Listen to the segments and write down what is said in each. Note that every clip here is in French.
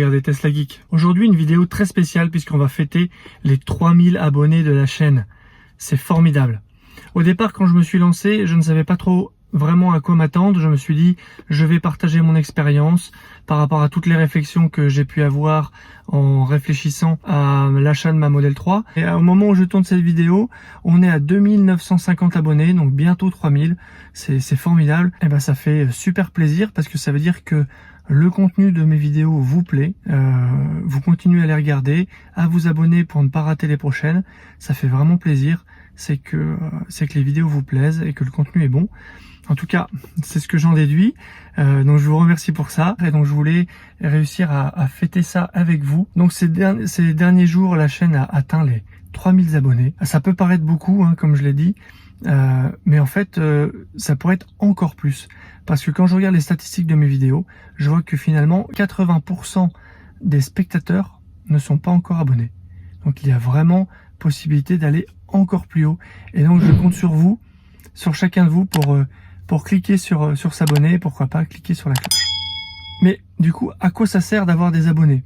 regardez Tesla Geek. Aujourd'hui, une vidéo très spéciale puisqu'on va fêter les 3000 abonnés de la chaîne. C'est formidable. Au départ, quand je me suis lancé, je ne savais pas trop vraiment à quoi m'attendre. Je me suis dit, je vais partager mon expérience par rapport à toutes les réflexions que j'ai pu avoir en réfléchissant à l'achat de ma Model 3. Et au moment où je tourne cette vidéo, on est à 2950 abonnés, donc bientôt 3000. C'est formidable. Et ben, ça fait super plaisir parce que ça veut dire que le contenu de mes vidéos vous plaît, vous continuez à les regarder, à vous abonner pour ne pas rater les prochaines. Ça fait vraiment plaisir. C'est que les vidéos vous plaisent et que le contenu est bon. En tout cas, c'est ce que j'en déduis. Donc je vous remercie pour ça. Et donc je voulais réussir à fêter ça avec vous. Donc ces derniers jours, la chaîne a atteint les 3000 abonnés. Ça peut paraître beaucoup, hein, comme je l'ai dit. Mais en fait, ça pourrait être encore plus. Parce que quand je regarde les statistiques de mes vidéos, je vois que finalement, 80% des spectateurs ne sont pas encore abonnés. Donc il y a vraiment possibilité d'aller encore plus haut. Et donc je compte sur vous, sur chacun de vous pour cliquer sur s'abonner, pourquoi pas cliquer sur la cloche. Mais du coup, à quoi ça sert d'avoir des abonnés?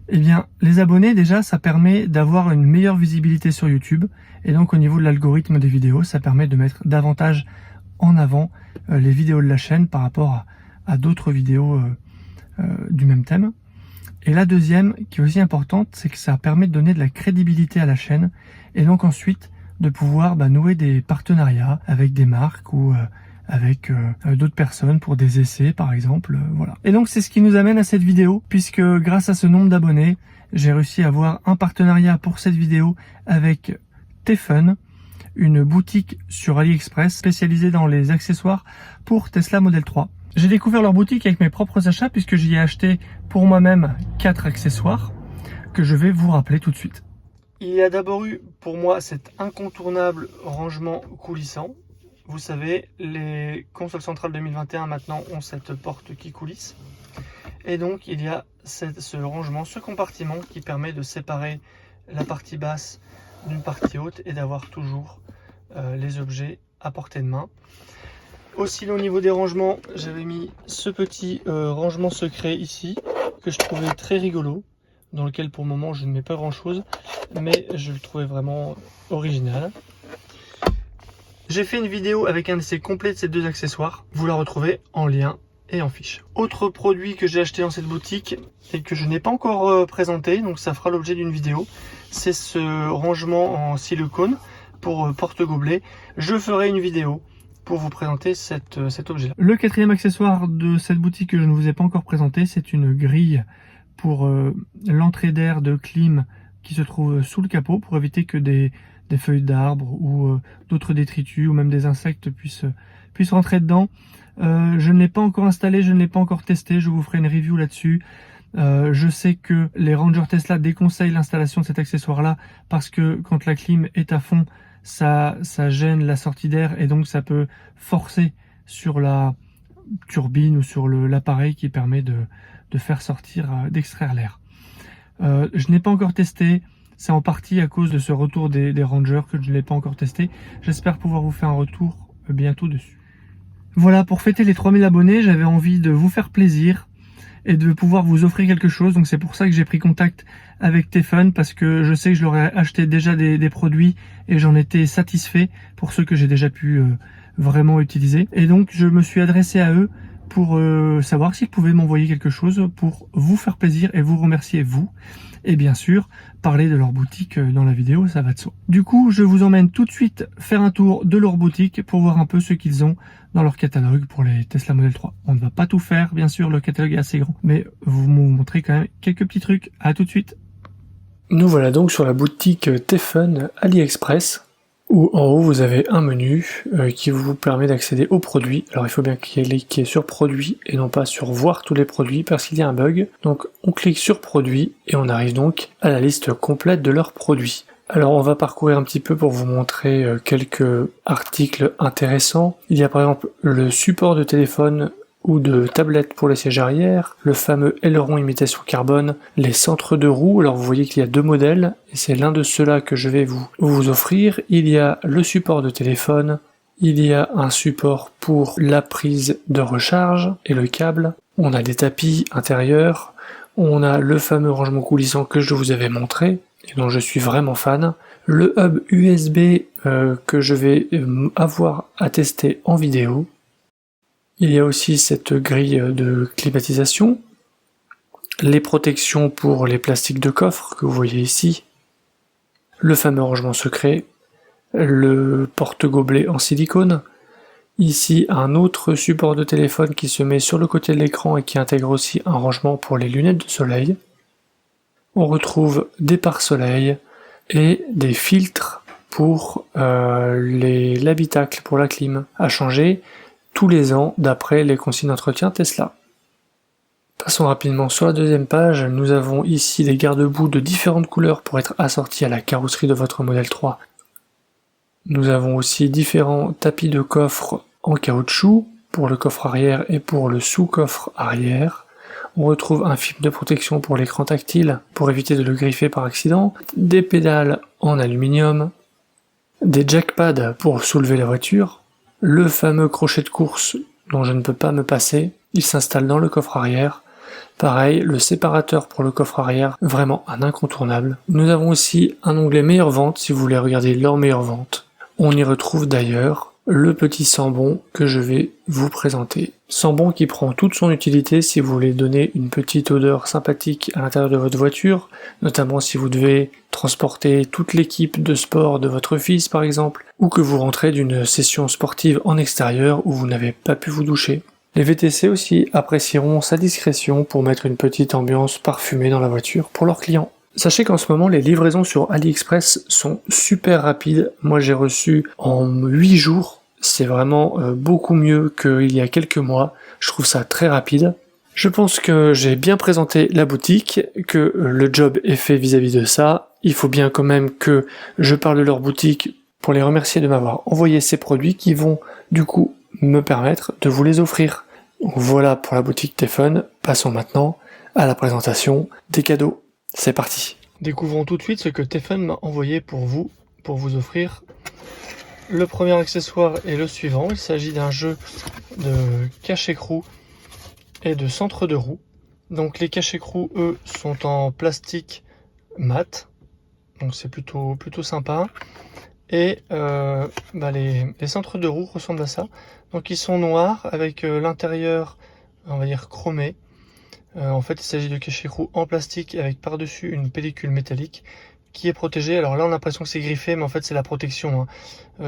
Eh bien, les abonnés, déjà, ça permet d'avoir une meilleure visibilité sur YouTube. Et donc au niveau de l'algorithme des vidéos, ça permet de mettre davantage en avant les vidéos de la chaîne par rapport à d'autres vidéos du même thème. Et la deuxième, qui est aussi importante, c'est que ça permet de donner de la crédibilité à la chaîne et donc ensuite de pouvoir nouer des partenariats avec des marques ou avec d'autres personnes pour des essais par exemple. Voilà. Et donc c'est ce qui nous amène à cette vidéo puisque grâce à ce nombre d'abonnés, j'ai réussi à avoir un partenariat pour cette vidéo avec Tfun, une boutique sur AliExpress spécialisée dans les accessoires pour Tesla Model 3. J'ai découvert leur boutique avec mes propres achats puisque j'y ai acheté pour moi-même 4 accessoires que je vais vous rappeler tout de suite. Il y a d'abord eu pour moi cet incontournable rangement coulissant. Vous savez, les consoles centrales 2021 maintenant ont cette porte qui coulisse. Et donc il y a ce rangement, ce compartiment qui permet de séparer la partie basse d'une partie haute et d'avoir toujours les objets à portée de main. Aussi au niveau des rangements, j'avais mis ce petit rangement secret ici que je trouvais très rigolo, dans lequel pour le moment je ne mets pas grand chose, mais je le trouvais vraiment original. J'ai fait une vidéo avec un essai complet de ces deux accessoires, vous la retrouvez en lien et en fiche. Autre produit que j'ai acheté dans cette boutique et que je n'ai pas encore présenté, donc ça fera l'objet d'une vidéo, c'est ce rangement en silicone pour porte-gobelet. Je ferai une vidéo pour vous présenter cet objet-là. Le quatrième accessoire de cette boutique que je ne vous ai pas encore présenté, c'est une grille pour l'entrée d'air de clim qui se trouve sous le capot pour éviter que des feuilles d'arbres ou d'autres détritus ou même des insectes puissent rentrer dedans. Je ne l'ai pas encore installé, je ne l'ai pas encore testé, je vous ferai une review là-dessus. Je sais que les Rangers Tesla déconseillent l'installation de cet accessoire-là parce que quand la clim est à fond, ça gêne la sortie d'air et donc ça peut forcer sur la turbine ou sur l'appareil qui permet de faire sortir, d'extraire l'air. Je n'ai pas encore testé, c'est en partie à cause de ce retour des Rangers que je ne l'ai pas encore testé. J'espère pouvoir vous faire un retour bientôt dessus. Voilà, pour fêter les 3000 abonnés, j'avais envie de vous faire plaisir et de pouvoir vous offrir quelque chose. Donc c'est pour ça que j'ai pris contact avec Tfun parce que je sais que je leur ai acheté déjà des produits et j'en étais satisfait pour ceux que j'ai déjà pu vraiment utiliser. Et donc je me suis adressé à eux pour savoir s'ils pouvaient m'envoyer quelque chose pour vous faire plaisir et vous remercier vous. Et bien sûr, parler de leur boutique dans la vidéo, ça va de soi. Du coup, je vous emmène tout de suite faire un tour de leur boutique pour voir un peu ce qu'ils ont dans leur catalogue pour les Tesla Model 3. On ne va pas tout faire, bien sûr, le catalogue est assez grand, mais vous montrer quand même quelques petits trucs. À tout de suite. Nous voilà donc sur la boutique Tfun AliExpress, où en haut vous avez un menu qui vous permet d'accéder aux produits. Alors il faut bien cliquer sur produits et non pas sur voir tous les produits parce qu'il y a un bug. Donc on clique sur produits et on arrive donc à la liste complète de leurs produits. Alors on va parcourir un petit peu pour vous montrer quelques articles intéressants. Il y a par exemple le support de téléphone ou de tablette pour les sièges arrière, le fameux aileron imitation carbone, les centres de roues. Alors vous voyez qu'il y a deux modèles et c'est l'un de ceux-là que je vais vous offrir. Il y a le support de téléphone, il y a un support pour la prise de recharge et le câble. On a des tapis intérieurs, On a le fameux rangement coulissant que je vous avais montré, et dont je suis vraiment fan. Le hub USB que je vais avoir à tester en vidéo. Il y a aussi cette grille de climatisation. Les protections pour les plastiques de coffre que vous voyez ici. Le fameux rangement secret. Le porte-gobelet en silicone. Ici, un autre support de téléphone qui se met sur le côté de l'écran et qui intègre aussi un rangement pour les lunettes de soleil. On retrouve des pare-soleil et des filtres pour l'habitacle, pour la clim, à changer tous les ans d'après les consignes d'entretien Tesla. Passons rapidement sur la deuxième page. Nous avons ici des garde-boue de différentes couleurs pour être assortis à la carrosserie de votre modèle 3. Nous avons aussi différents tapis de coffre en caoutchouc pour le coffre arrière et pour le sous-coffre arrière. On retrouve un film de protection pour l'écran tactile pour éviter de le griffer par accident, des pédales en aluminium, des jackpads pour soulever la voiture, le fameux crochet de course dont je ne peux pas me passer, il s'installe dans le coffre arrière. Pareil, le séparateur pour le coffre arrière, vraiment un incontournable. Nous avons aussi un onglet meilleure vente si vous voulez regarder leur meilleure vente. On y retrouve d'ailleurs le petit Sambon que je vais vous présenter. Sambon qui prend toute son utilité si vous voulez donner une petite odeur sympathique à l'intérieur de votre voiture, notamment si vous devez transporter toute l'équipe de sport de votre fils par exemple, ou que vous rentrez d'une session sportive en extérieur où vous n'avez pas pu vous doucher. Les VTC aussi apprécieront sa discrétion pour mettre une petite ambiance parfumée dans la voiture pour leurs clients. Sachez qu'en ce moment, les livraisons sur AliExpress sont super rapides. Moi, j'ai reçu en 8 jours. C'est vraiment beaucoup mieux qu'il y a quelques mois. Je trouve ça très rapide. Je pense que j'ai bien présenté la boutique, que le job est fait vis-à-vis de ça. Il faut bien quand même que je parle de leur boutique pour les remercier de m'avoir envoyé ces produits qui vont du coup me permettre de vous les offrir. Donc voilà pour la boutique Tefun. Passons maintenant à la présentation des cadeaux. C'est parti. Découvrons tout de suite ce que Tefun m'a envoyé pour vous offrir. Le premier accessoire est le suivant. Il s'agit d'un jeu de cache-écrou et de centre de roue. Donc les cache-écrous, eux, sont en plastique mat. Donc c'est plutôt sympa. Et les centres de roue ressemblent à ça. Donc ils sont noirs avec l'intérieur, on va dire, chromé. En fait, il s'agit de cache-écrou en plastique avec par-dessus une pellicule métallique qui est protégée. Alors là, on a l'impression que c'est griffé, mais en fait, c'est la protection.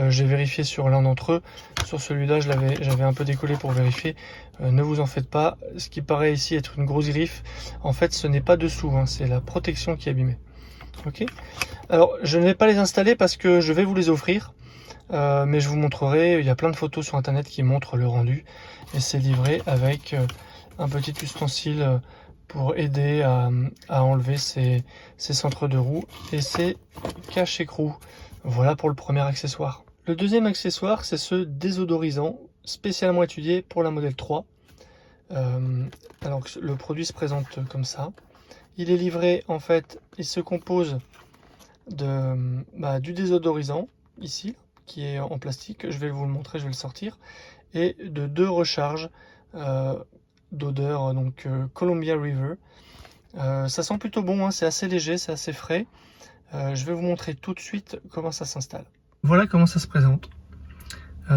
J'ai vérifié sur l'un d'entre eux. Sur celui-là, j'avais un peu décollé pour vérifier. Ne vous en faites pas. Ce qui paraît ici être une grosse griffe, en fait, ce n'est pas dessous. C'est la protection qui est abîmée. Ok. Alors, je ne vais pas les installer parce que je vais vous les offrir. Mais je vous montrerai. Il y a plein de photos sur Internet qui montrent le rendu. Et c'est livré avec un petit ustensile pour aider à enlever ces centres de roue et ces cache-écrous. Voilà pour le premier accessoire. Le deuxième accessoire, c'est ce désodorisant spécialement étudié pour la modèle 3. Alors le produit se présente comme ça. Il est livré, en fait, il se compose du désodorisant ici, qui est en plastique. Je vais vous le montrer, je vais le sortir, et de 2 recharges d'odeur, donc Columbia River. Ça sent plutôt bon, c'est assez léger, c'est assez frais. Je vais vous montrer tout de suite comment ça s'installe. Voilà comment ça se présente.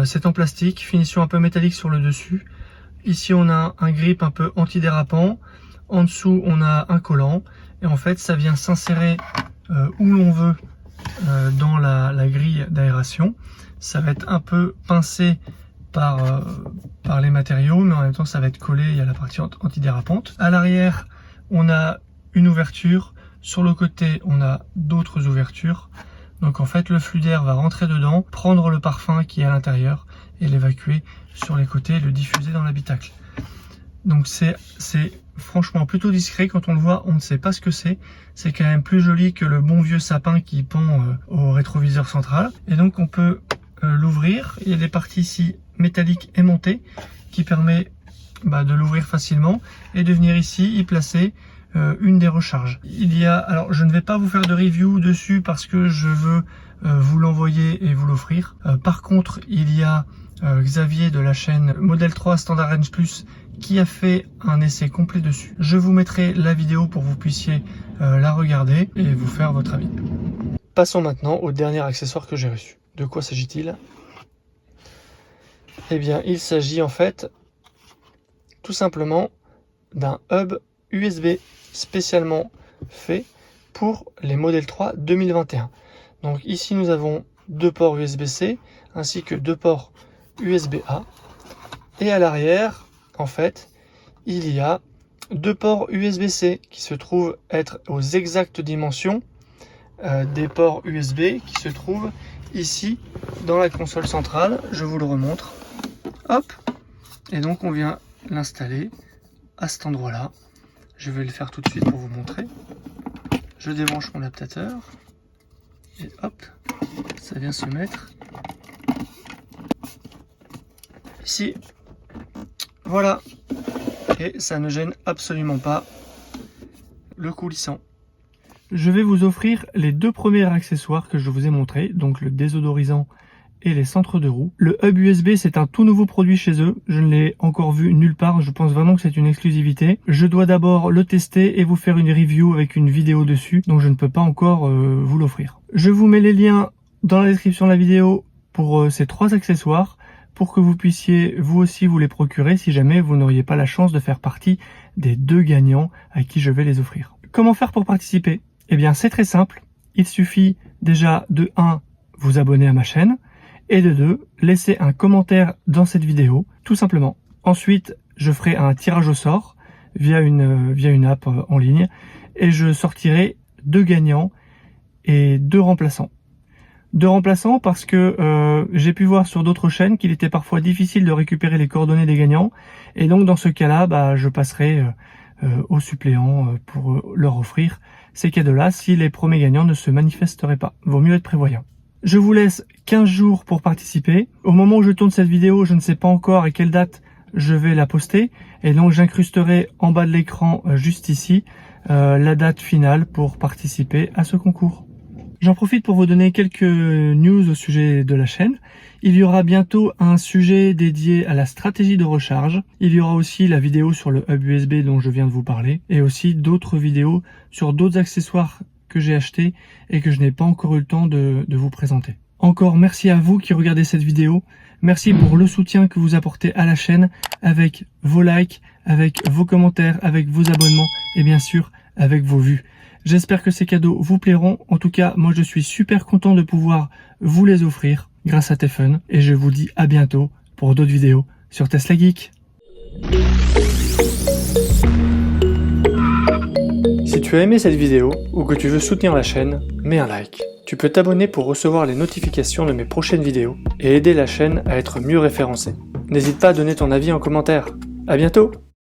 C'est en plastique, finition un peu métallique sur le dessus. Ici on a un grip un peu antidérapant. En dessous on a un collant. Et en fait ça vient s'insérer où l'on veut dans la grille d'aération. Ça va être un peu pincé par les matériaux, mais en même temps ça va être collé, il y a la partie antidérapante. À l'arrière, on a une ouverture, sur le côté, on a d'autres ouvertures. Donc en fait, le flux d'air va rentrer dedans, prendre le parfum qui est à l'intérieur et l'évacuer sur les côtés et le diffuser dans l'habitacle. Donc c'est franchement plutôt discret, quand on le voit, on ne sait pas ce que c'est. C'est quand même plus joli que le bon vieux sapin qui pend au rétroviseur central. Et donc on peut l'ouvrir, il y a des parties ici métalliques aimantées qui permet de l'ouvrir facilement et de venir ici y placer une des recharges. Alors je ne vais pas vous faire de review dessus parce que je veux vous l'envoyer et vous l'offrir. Par contre, il y a Xavier de la chaîne Model 3 Standard Range Plus qui a fait un essai complet dessus. Je vous mettrai la vidéo pour que vous puissiez la regarder et vous faire votre avis. Passons maintenant au dernier accessoire que j'ai reçu. De quoi s'agit-il? Eh bien, il s'agit en fait tout simplement d'un hub USB spécialement fait pour les Model 3 2021. Donc ici nous avons 2 ports USB-C ainsi que 2 ports USB-A. Et à l'arrière, en fait, il y a 2 ports USB-C qui se trouvent être aux exactes dimensions des ports USB qui se trouvent ici dans la console centrale. Je vous le remontre. Hop! Et donc on vient l'installer à cet endroit-là. Je vais le faire tout de suite pour vous montrer. Je débranche mon adaptateur et hop, ça vient se mettre ici. Voilà, et ça ne gêne absolument pas le coulissant. Je vais vous offrir les 2 premiers accessoires que je vous ai montrés, donc le désodorisant et les centres de roue. Le hub USB, c'est un tout nouveau produit chez eux. Je ne l'ai encore vu nulle part. Je pense vraiment que c'est une exclusivité. Je dois d'abord le tester et vous faire une review avec une vidéo dessus. Donc je ne peux pas encore vous l'offrir. Je vous mets les liens dans la description de la vidéo pour ces 3 accessoires pour que vous puissiez vous aussi vous les procurer si jamais vous n'auriez pas la chance de faire partie des 2 gagnants à qui je vais les offrir. Comment faire pour participer? Eh bien c'est très simple. Il suffit déjà de 1 vous abonner à ma chaîne. Et de 2, laissez un commentaire dans cette vidéo, tout simplement. Ensuite, je ferai un tirage au sort via une app en ligne et je sortirai 2 gagnants et 2 remplaçants. 2 remplaçants parce que j'ai pu voir sur d'autres chaînes qu'il était parfois difficile de récupérer les coordonnées des gagnants. Et donc dans ce cas-là, je passerai aux suppléants pour leur offrir ces cadeaux-là si les premiers gagnants ne se manifesteraient pas. Vaut mieux être prévoyant. Je vous laisse 15 jours pour participer. Au moment où je tourne cette vidéo, je ne sais pas encore à quelle date je vais la poster. Et donc j'incrusterai en bas de l'écran, juste ici, la date finale pour participer à ce concours. J'en profite pour vous donner quelques news au sujet de la chaîne. Il y aura bientôt un sujet dédié à la stratégie de recharge. Il y aura aussi la vidéo sur le hub USB dont je viens de vous parler. Et aussi d'autres vidéos sur d'autres accessoires que j'ai acheté et que je n'ai pas encore eu le temps de vous présenter. Encore merci à vous qui regardez cette vidéo. Merci pour le soutien que vous apportez à la chaîne avec vos likes, avec vos commentaires, avec vos abonnements et bien sûr avec vos vues. J'espère que ces cadeaux vous plairont. En tout cas, moi je suis super content de pouvoir vous les offrir grâce à Tefun et je vous dis à bientôt pour d'autres vidéos sur Tesla Geek. Si tu as aimé cette vidéo ou que tu veux soutenir la chaîne, mets un like. Tu peux t'abonner pour recevoir les notifications de mes prochaines vidéos et aider la chaîne à être mieux référencée. N'hésite pas à donner ton avis en commentaire. À bientôt!